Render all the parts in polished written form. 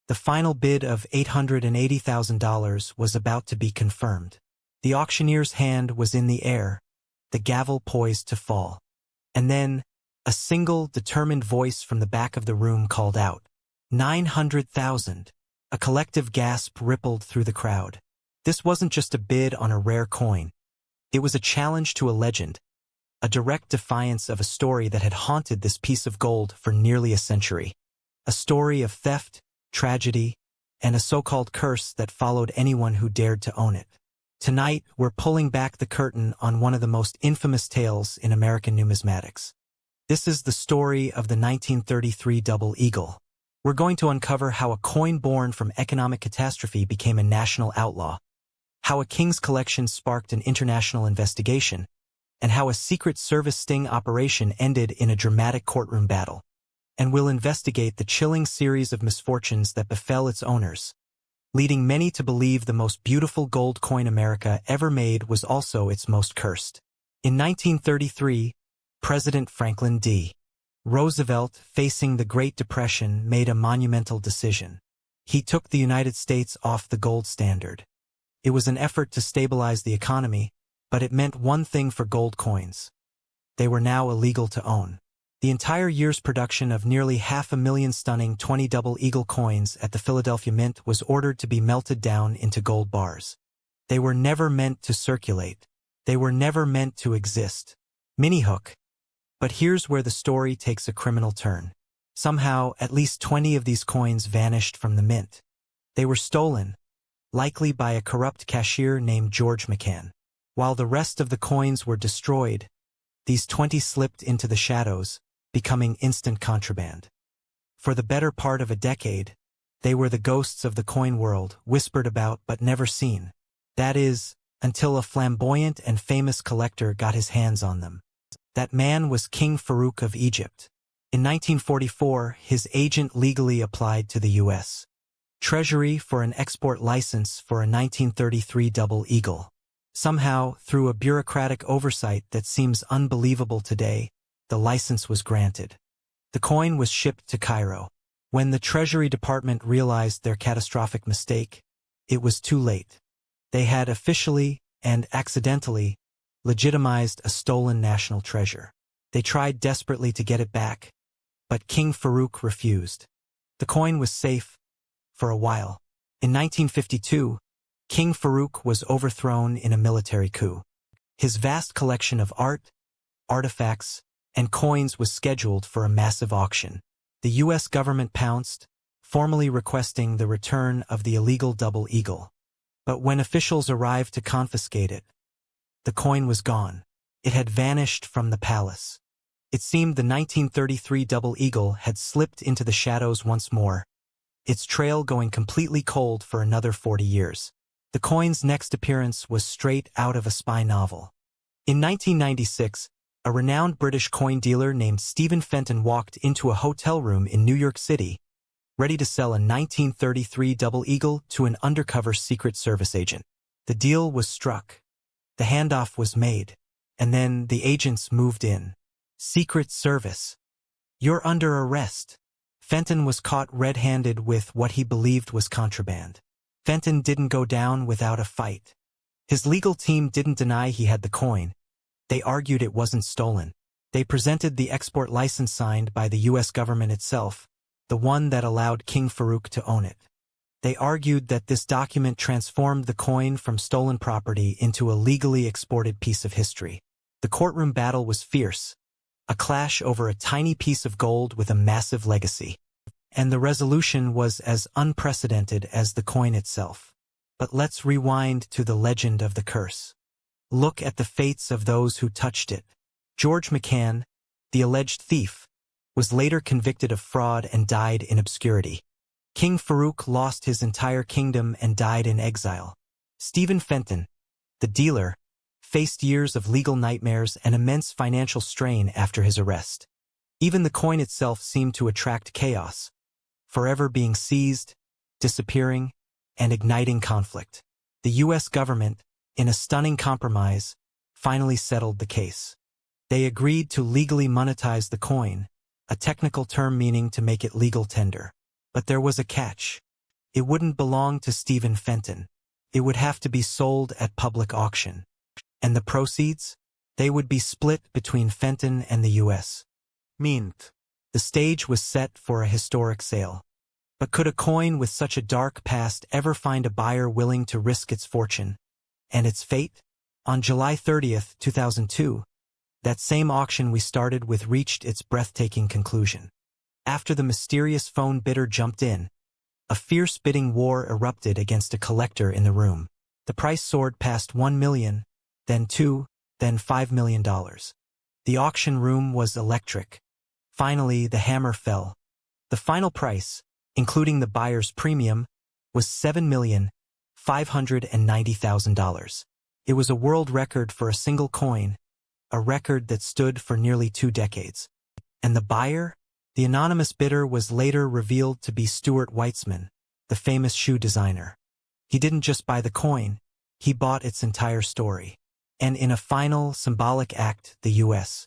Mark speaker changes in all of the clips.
Speaker 1: The final bid of $880,000 was about to be confirmed. The auctioneer's hand was in the air, the gavel poised to fall. And then, a single, determined voice from the back of the room called out, "900,000. A collective gasp rippled through the crowd. This wasn't just a bid on a rare coin. It was a challenge to a legend, a direct defiance of a story that had haunted this piece of gold for nearly a century. A story of theft, tragedy, and a so-called curse that followed anyone who dared to own it. Tonight, we're pulling back the curtain on one of the most infamous tales in American numismatics. This is the story of the 1933 double eagle. We're going to uncover how a coin born from economic catastrophe became a national outlaw, how a king's collection sparked an international investigation, and how a Secret Service sting operation ended in a dramatic courtroom battle. And we'll investigate the chilling series of misfortunes that befell its owners, leading many to believe the most beautiful gold coin America ever made was also its most cursed. In 1933, President Franklin D. Roosevelt, facing the Great Depression, made a monumental decision. He took the United States off the gold standard. It was an effort to stabilize the economy, but it meant one thing for gold coins. They were now illegal to own. The entire year's production of nearly 500,000 stunning 20 double eagle coins at the Philadelphia Mint was ordered to be melted down into gold bars. They were never meant to circulate. They were never meant to exist. Mini-hook. But here's where the story takes a criminal turn. Somehow, at least 20 of these coins vanished from the mint. They were stolen, likely by a corrupt cashier named George McCann. While the rest of the coins were destroyed, these 20 slipped into the shadows, becoming instant contraband. For the better part of a decade, they were the ghosts of the coin world, whispered about but never seen. That is, until a flamboyant and famous collector got his hands on them. That man was King Farouk of Egypt. In 1944, his agent legally applied to the U.S. Treasury for an export license for a 1933 double eagle. Somehow, through a bureaucratic oversight that seems unbelievable today, the license was granted. The coin was shipped to Cairo. When the Treasury Department realized their catastrophic mistake, it was too late. They had officially, and accidentally, legitimized a stolen national treasure. They tried desperately to get it back, but King Farouk refused. The coin was safe for a while. In 1952, King Farouk was overthrown in a military coup. His vast collection of art, artifacts, and coins was scheduled for a massive auction. The U.S. government pounced, formally requesting the return of the illegal double eagle. But when officials arrived to confiscate it, the coin was gone. It had vanished from the palace. It seemed the 1933 double eagle had slipped into the shadows once more, its trail going completely cold for another 40 years. The coin's next appearance was straight out of a spy novel. In 1996, a renowned British coin dealer named Stephen Fenton walked into a hotel room in New York City, ready to sell a 1933 double eagle to an undercover Secret Service agent. The deal was struck. The handoff was made, and then the agents moved in. Secret Service. You're under arrest. Fenton was caught red-handed with what he believed was contraband. Fenton didn't go down without a fight. His legal team didn't deny he had the coin. They argued it wasn't stolen. They presented the export license signed by the U.S. government itself, the one that allowed King Farouk to own it. They argued that this document transformed the coin from stolen property into a legally exported piece of history. The courtroom battle was fierce, a clash over a tiny piece of gold with a massive legacy. And the resolution was as unprecedented as the coin itself. But let's rewind to the legend of the curse. Look at the fates of those who touched it. George McCann, the alleged thief, was later convicted of fraud and died in obscurity. King Farouk lost his entire kingdom and died in exile. Stephen Fenton, the dealer, faced years of legal nightmares and immense financial strain after his arrest. Even the coin itself seemed to attract chaos, forever being seized, disappearing, and igniting conflict. The U.S. government, in a stunning compromise, finally settled the case. They agreed to legally monetize the coin, a technical term meaning to make it legal tender. But there was a catch. It wouldn't belong to Stephen Fenton. It would have to be sold at public auction. And the proceeds? They would be split between Fenton and the U.S. Mint. The stage was set for a historic sale. But could a coin with such a dark past ever find a buyer willing to risk its fortune and its fate? On July 30th, 2002, that same auction we started with reached its breathtaking conclusion. After the mysterious phone bidder jumped in, a fierce bidding war erupted against a collector in the room. The price soared past $1 million, then $2, then $5 million. The auction room was electric. Finally, the hammer fell. The final price, including the buyer's premium, was $7,590,000. It was a world record for a single coin, a record that stood for nearly 2 decades. And the buyer? The anonymous bidder was later revealed to be Stuart Weitzman, the famous shoe designer. He didn't just buy the coin, he bought its entire story. And in a final, symbolic act, the U.S.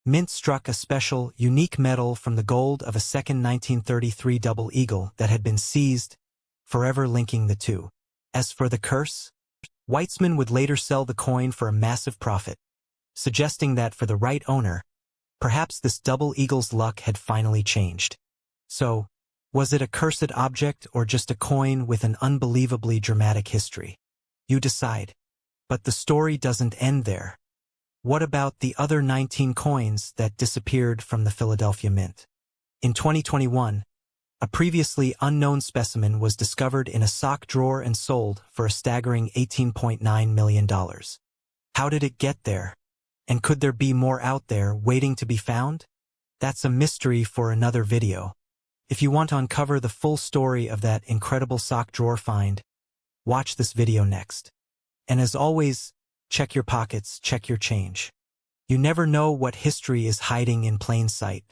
Speaker 1: Mint struck a special, unique medal from the gold of a second 1933 double eagle that had been seized, forever linking the two. As for the curse, Weitzman would later sell the coin for a massive profit, suggesting that for the right owner, perhaps this double eagle's luck had finally changed. So, was it a cursed object or just a coin with an unbelievably dramatic history? You decide. But the story doesn't end there. What about the other 19 coins that disappeared from the Philadelphia Mint? In 2021, a previously unknown specimen was discovered in a sock drawer and sold for a staggering $18.9 million. How did it get there? And could there be more out there waiting to be found? That's a mystery for another video. If you want to uncover the full story of that incredible sock drawer find, watch this video next. And as always, check your pockets, check your change. You never know what history is hiding in plain sight.